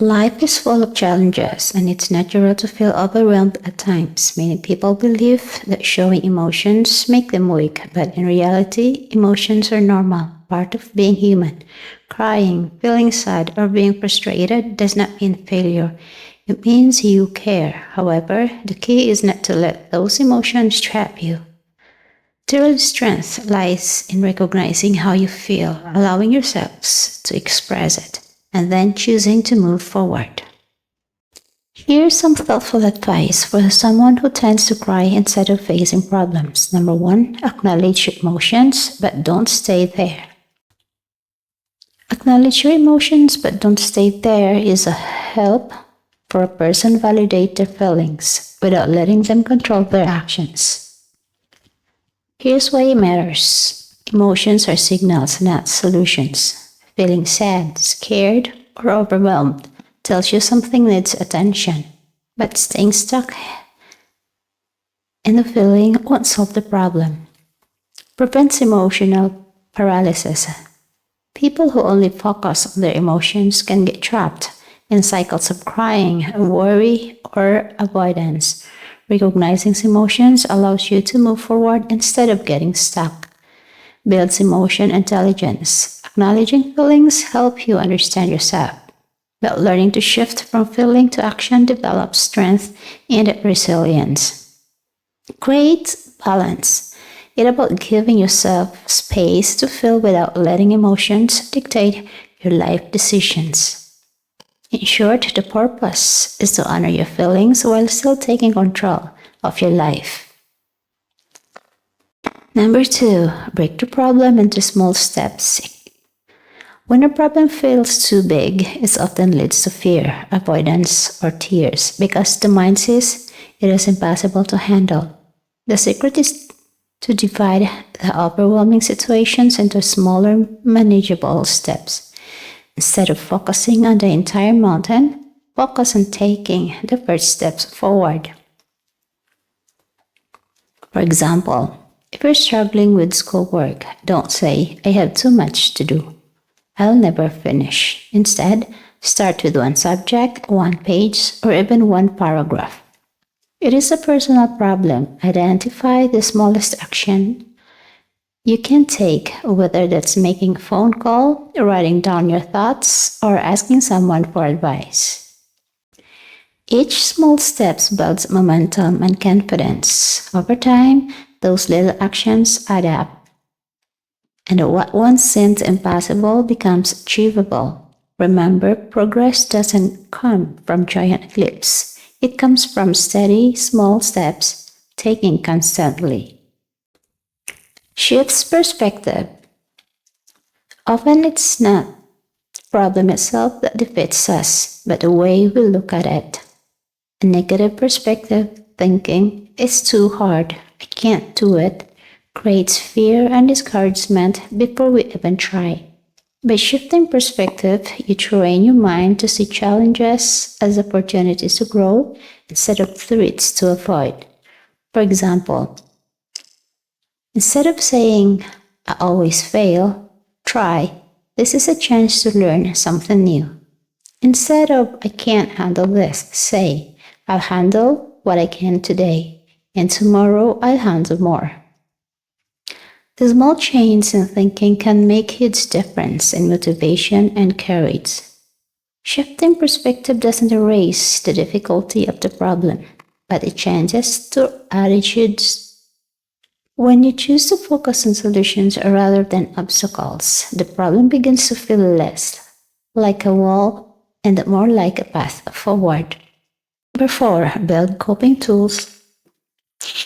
Life is full of challenges, and it's natural to feel overwhelmed at times. Many people believe that showing emotions make them weak, but in reality, emotions are normal, part of being human. Crying, feeling sad, or being frustrated does not mean failure. It means you care. However, the key is not to let those emotions trap you. The real strength lies in recognizing how you feel, allowing yourselves to express it, and then choosing to move forward. Here's some thoughtful advice for someone who tends to cry instead of facing problems. Number one, acknowledge your emotions, but don't stay there. Acknowledge your emotions, but don't stay there is a help for a person validate their feelings without letting them control their actions. Here's why it matters. Emotions are signals, not solutions. Feeling sad, scared, or overwhelmed tells you something needs attention, but staying stuck in the feeling won't solve the problem. Prevents emotional paralysis. People who only focus on their emotions can get trapped in cycles of crying, worry, or avoidance. Recognizing emotions allows you to move forward instead of getting stuck. Builds emotion intelligence. Acknowledging feelings help you understand yourself. But learning to shift from feeling to action develops strength and resilience. Create balance. It's about giving yourself space to feel without letting emotions dictate your life decisions. In short, the purpose is to honor your feelings while still taking control of your life. Number two, break the problem into small steps. When a problem feels too big, it often leads to fear, avoidance, or tears because the mind says it is impossible to handle. The secret is to divide the overwhelming situations into smaller, manageable steps. Instead of focusing on the entire mountain, focus on taking the first steps forward. For example, if you're struggling with schoolwork, don't say, I have too much to do. I'll never finish. Instead, start with one subject, one page, or even one paragraph. It is a personal problem. Identify the smallest action you can take, whether that's making a phone call, writing down your thoughts, or asking someone for advice. Each small step builds momentum and confidence. Over time, those little actions add up, and what once seemed impossible becomes achievable. Remember, progress doesn't come from giant leaps. It comes from steady, small steps taken constantly. Shifts perspective. Often it's not the problem itself that defeats us, but the way we look at it. A negative perspective thinking is too hard, I can't do it, creates fear and discouragement before we even try. By shifting perspective, you train your mind to see challenges as opportunities to grow instead of threats to avoid. For example, instead of saying, I always fail, try, this is a chance to learn something new. Instead of, I can't handle this, say, I'll handle what I can today, and tomorrow I'll handle more. The small changes in thinking can make a huge difference in motivation and courage. Shifting perspective doesn't erase the difficulty of the problem, but it changes the attitudes. When you choose to focus on solutions rather than obstacles, the problem begins to feel less like a wall and more like a path forward. Number four, build coping tools.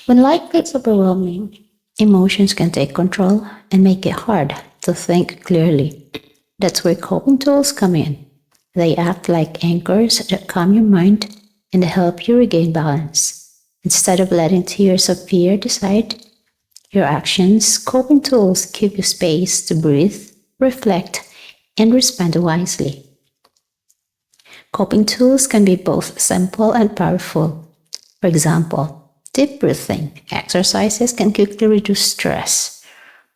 When life gets overwhelming, emotions can take control and make it hard to think clearly. That's where coping tools come in. They act like anchors that calm your mind and help you regain balance. Instead of letting tears of fear decide your actions, coping tools give you space to breathe, reflect, and respond wisely. Coping tools can be both simple and powerful. For example, deep breathing exercises can quickly reduce stress.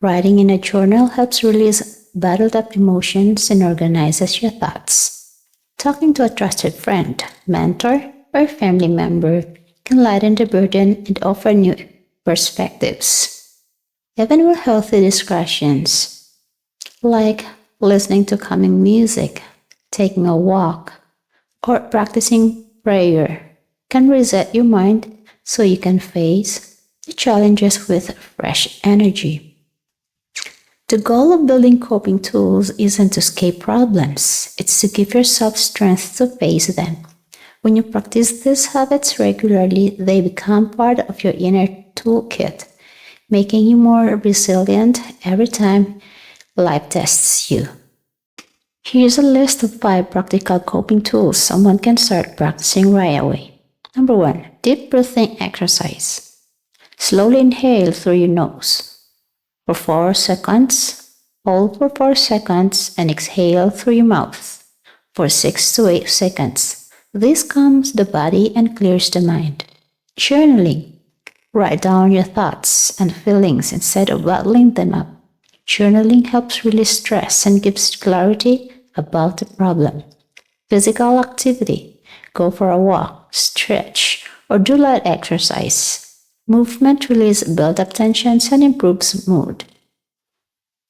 Writing in a journal helps release bottled up emotions and organizes your thoughts. Talking to a trusted friend, mentor, or family member can lighten the burden and offer new perspectives. Even with healthy discussions, like listening to calming music, taking a walk, or practicing prayer, can reset your mind so you can face the challenges with fresh energy. The goal of building coping tools isn't to escape problems, it's to give yourself strength to face them. When you practice these habits regularly, they become part of your inner toolkit, making you more resilient every time life tests you. Here's a list of 5 practical coping tools someone can start practicing right away. Number 1. Deep breathing exercise. Slowly inhale through your nose for 4 seconds, hold for 4 seconds, and exhale through your mouth for 6 to 8 seconds. This calms the body and clears the mind. Journaling. Write down your thoughts and feelings instead of bottling them up. Journaling helps release stress and gives clarity about the problem. Physical activity. Go for a walk, stretch, or do light exercise. Movement releases build-up tensions and improves mood.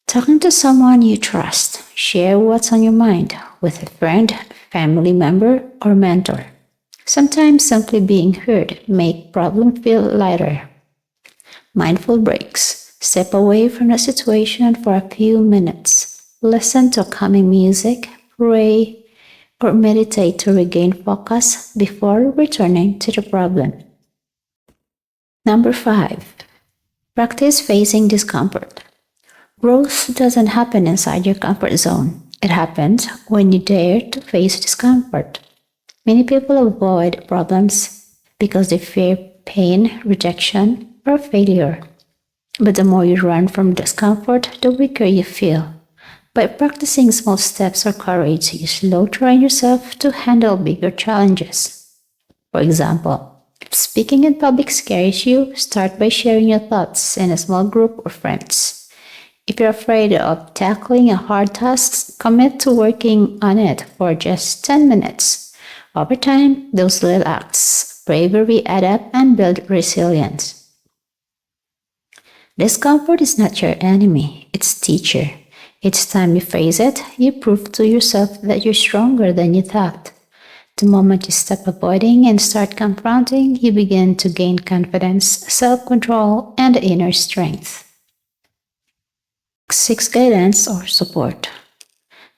Talking to someone you trust. Share what's on your mind with a friend, family member, or mentor. Sometimes simply being heard makes problems feel lighter. Mindful breaks. Step away from the situation for a few minutes. Listen to calming music, pray, or meditate to regain focus before returning to the problem. Number 5. Practice facing discomfort. Growth doesn't happen inside your comfort zone. It happens when you dare to face discomfort. Many people avoid problems because they fear pain, rejection, or failure. But the more you run from discomfort, the weaker you feel. By practicing small steps or courage, you slow train yourself to handle bigger challenges. For example, if speaking in public scares you, start by sharing your thoughts in a small group of friends. If you're afraid of tackling a hard task, commit to working on it for just 10 minutes. Over time, those little acts, bravery add up and build resilience. Discomfort is not your enemy, it's teacher. Each time you face it, you prove to yourself that you're stronger than you thought. The moment you stop avoiding and start confronting, you begin to gain confidence, self-control, and inner strength. Seek guidance or support.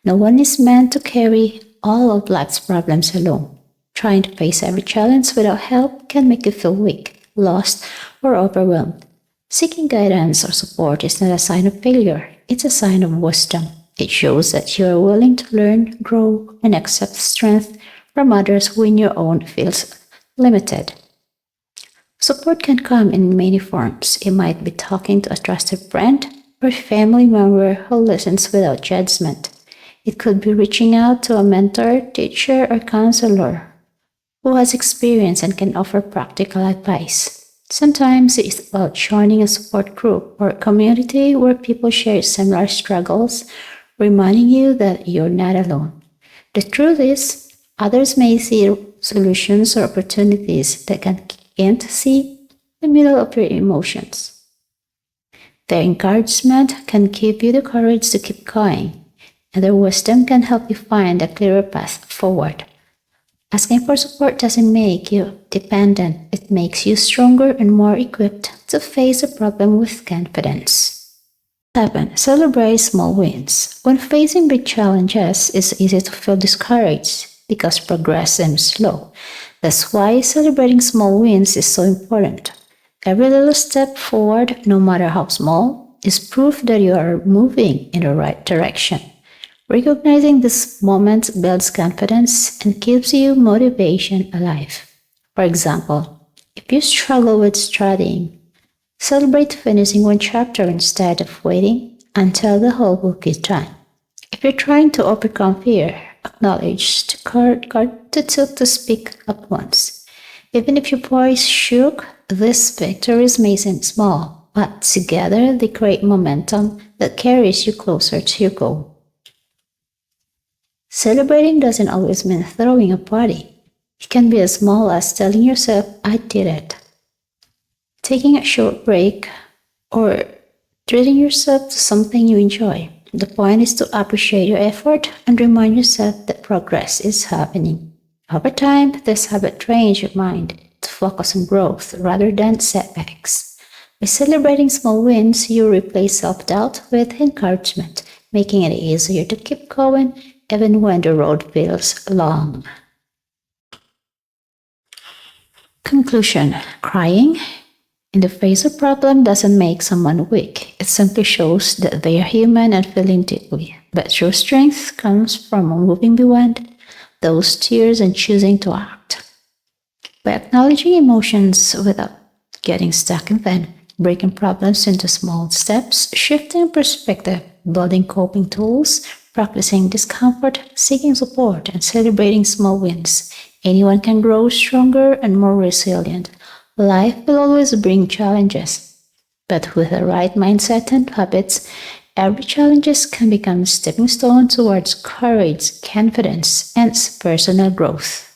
No one is meant to carry all of life's problems alone. Trying to face every challenge without help can make you feel weak, lost, or overwhelmed. Seeking guidance or support is not a sign of failure, it's a sign of wisdom. It shows that you are willing to learn, grow, and accept strength from others when your own feels limited. Support can come in many forms. It might be talking to a trusted friend or family member who listens without judgment. It could be reaching out to a mentor, teacher, or counselor who has experience and can offer practical advice. Sometimes it's about joining a support group or community where people share similar struggles, reminding you that you're not alone. The truth is, others may see solutions or opportunities that can't see the middle of your emotions. Their encouragement can give you the courage to keep going, and their wisdom can help you find a clearer path forward. Asking for support doesn't make you dependent, it makes you stronger and more equipped to face a problem with confidence. 7. Celebrate small wins. When facing big challenges, it's easy to feel discouraged because progress seems slow. That's why celebrating small wins is so important. Every little step forward, no matter how small, is proof that you are moving in the right direction. Recognizing these moments builds confidence and keeps your motivation alive. For example, if you struggle with studying, celebrate finishing one chapter instead of waiting until the whole book is done. If you're trying to overcome fear, acknowledge the courage it took to speak up once. Even if your voice shook, these victories may seem small, but together they create momentum that carries you closer to your goal. Celebrating doesn't always mean throwing a party. It can be as small as telling yourself, I did it. Taking a short break or treating yourself to something you enjoy. The point is to appreciate your effort and remind yourself that progress is happening. Over time, this habit trains your mind to focus on growth rather than setbacks. By celebrating small wins, you replace self-doubt with encouragement, making it easier to keep going even when the road feels long. Conclusion: crying in the face of problem doesn't make someone weak. It simply shows that they are human and feeling deeply. But true strength comes from moving beyond those tears and choosing to act. By acknowledging emotions without getting stuck in them, breaking problems into small steps, shifting perspective, building coping tools, practicing discomfort, seeking support, and celebrating small wins, anyone can grow stronger and more resilient. Life will always bring challenges, but with the right mindset and habits, every challenge can become a stepping stone towards courage, confidence, and personal growth.